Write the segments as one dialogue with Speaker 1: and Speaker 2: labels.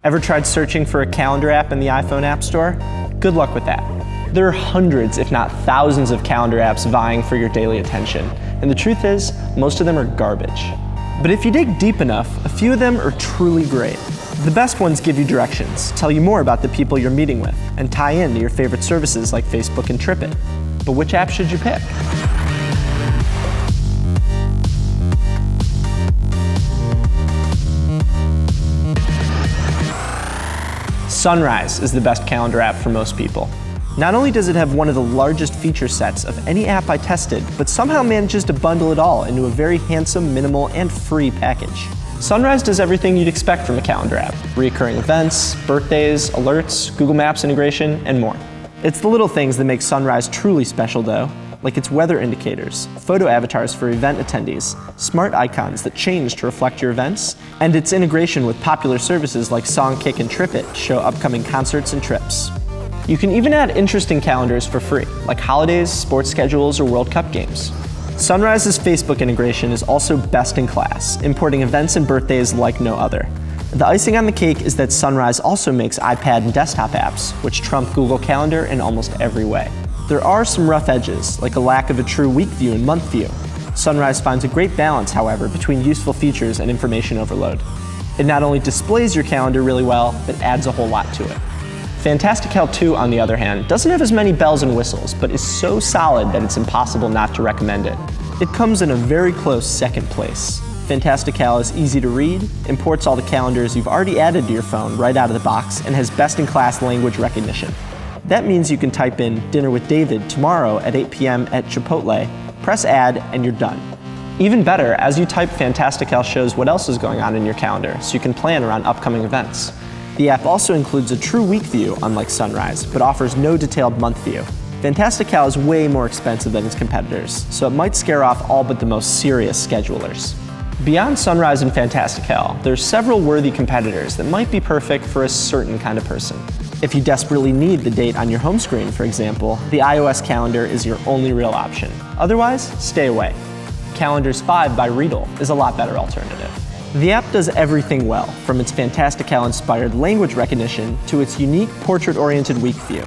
Speaker 1: Ever tried searching for a calendar app in the iPhone App Store? Good luck with that. There are hundreds, if not thousands, of calendar apps vying for your daily attention, and the truth is, most of them are garbage. But if you dig deep enough, a few of them are truly great. The best ones give you directions, tell you more about the people you're meeting with, and tie in to your favorite services like Facebook and TripIt. But which app should you pick? Sunrise is the best calendar app for most people. Not only does it have one of the largest feature sets of any app I tested, but somehow manages to bundle it all into a very handsome, minimal, and free package. Sunrise does everything you'd expect from a calendar app: recurring events, birthdays, alerts, Google Maps integration, and more. It's the little things that make Sunrise truly special though, like its weather indicators, photo avatars for event attendees, smart icons that change to reflect your events, and its integration with popular services like Songkick and TripIt to show upcoming concerts and trips. You can even add interesting calendars for free, like holidays, sports schedules, or World Cup games. Sunrise's Facebook integration is also best in class, importing events and birthdays like no other. The icing on the cake is that Sunrise also makes iPad and desktop apps, which trump Google Calendar in almost every way. There are some rough edges, like a lack of a true week view and month view. Sunrise finds a great balance, however, between useful features and information overload. It not only displays your calendar really well, but adds a whole lot to it. Fantastical 2, on the other hand, doesn't have as many bells and whistles, but is so solid that it's impossible not to recommend it. It comes in a very close second place. Fantastical is easy to read, imports all the calendars you've already added to your phone right out of the box, and has best-in-class language recognition. That means you can type in "dinner with David tomorrow at 8 p.m. at Chipotle," press add, and you're done. Even better, as you type, Fantastical shows what else is going on in your calendar, so you can plan around upcoming events. The app also includes a true week view, unlike Sunrise, but offers no detailed month view. Fantastical is way more expensive than its competitors, so it might scare off all but the most serious schedulers. Beyond Sunrise and Fantastical, there are several worthy competitors that might be perfect for a certain kind of person. If you desperately need the date on your home screen, for example, the iOS calendar is your only real option. Otherwise, stay away. Calendars 5 by Riedel is a lot better alternative. The app does everything well, from its Fantastical-inspired language recognition to its unique portrait-oriented week view.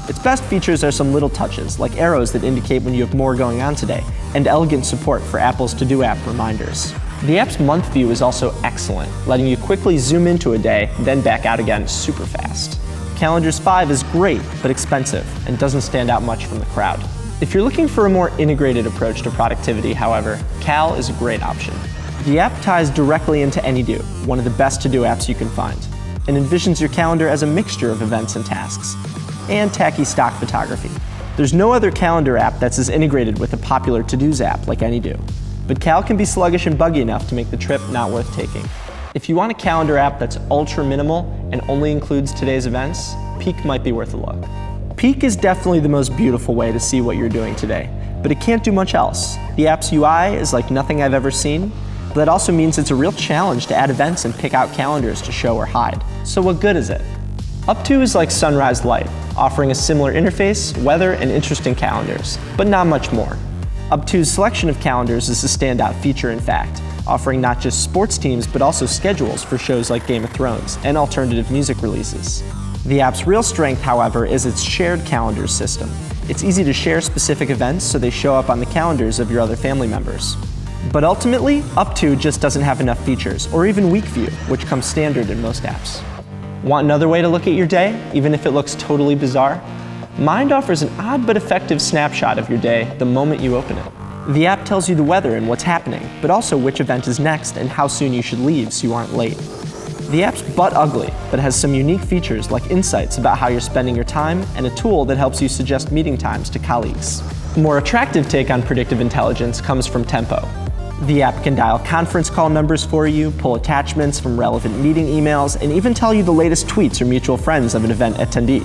Speaker 1: Its best features are some little touches, like arrows that indicate when you have more going on today, and elegant support for Apple's To-Do app reminders. The app's month view is also excellent, letting you quickly zoom into a day, then back out again super fast. Calendars 5 is great, but expensive, and doesn't stand out much from the crowd. If you're looking for a more integrated approach to productivity, however, Cal is a great option. The app ties directly into AnyDo, one of the best to-do apps you can find, and envisions your calendar as a mixture of events and tasks, and tacky stock photography. There's no other calendar app that's as integrated with a popular to-dos app like AnyDo, but Cal can be sluggish and buggy enough to make the trip not worth taking. If you want a calendar app that's ultra minimal and only includes today's events, Peek might be worth a look. Peek is definitely the most beautiful way to see what you're doing today, but it can't do much else. The app's UI is like nothing I've ever seen, but that also means it's a real challenge to add events and pick out calendars to show or hide. So what good is it? Up2 is like Sunrise Lite, offering a similar interface, weather, and interesting calendars, but not much more. Up2's selection of calendars is a standout feature, in fact, offering not just sports teams but also schedules for shows like Game of Thrones and alternative music releases. The app's real strength, however, is its shared calendars system. It's easy to share specific events so they show up on the calendars of your other family members. But ultimately, Up2 just doesn't have enough features, or even week view, which comes standard in most apps. Want another way to look at your day, even if it looks totally bizarre? Mind offers an odd but effective snapshot of your day the moment you open it. The app tells you the weather and what's happening, but also which event is next and how soon you should leave so you aren't late. The app's butt ugly, but has some unique features like insights about how you're spending your time and a tool that helps you suggest meeting times to colleagues. A more attractive take on predictive intelligence comes from Tempo. The app can dial conference call numbers for you, pull attachments from relevant meeting emails, and even tell you the latest tweets or mutual friends of an event attendee.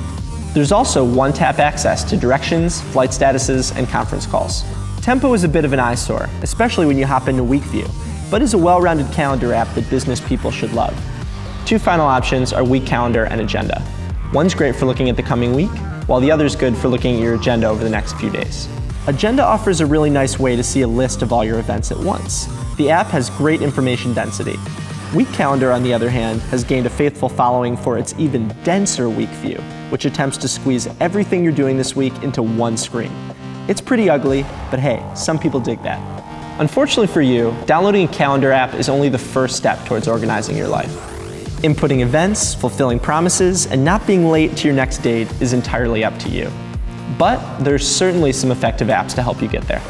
Speaker 1: There's also one-tap access to directions, flight statuses, and conference calls. Tempo is a bit of an eyesore, especially when you hop into Week View, but is a well-rounded calendar app that business people should love. Two final options are Week Calendar and Agenda. One's great for looking at the coming week, while the other's good for looking at your agenda over the next few days. Agenda offers a really nice way to see a list of all your events at once. The app has great information density. Week Calendar, on the other hand, has gained a faithful following for its even denser week view, which attempts to squeeze everything you're doing this week into one screen. It's pretty ugly, but hey, some people dig that. Unfortunately for you, downloading a calendar app is only the first step towards organizing your life. Inputting events, fulfilling promises, and not being late to your next date is entirely up to you. But there's certainly some effective apps to help you get there.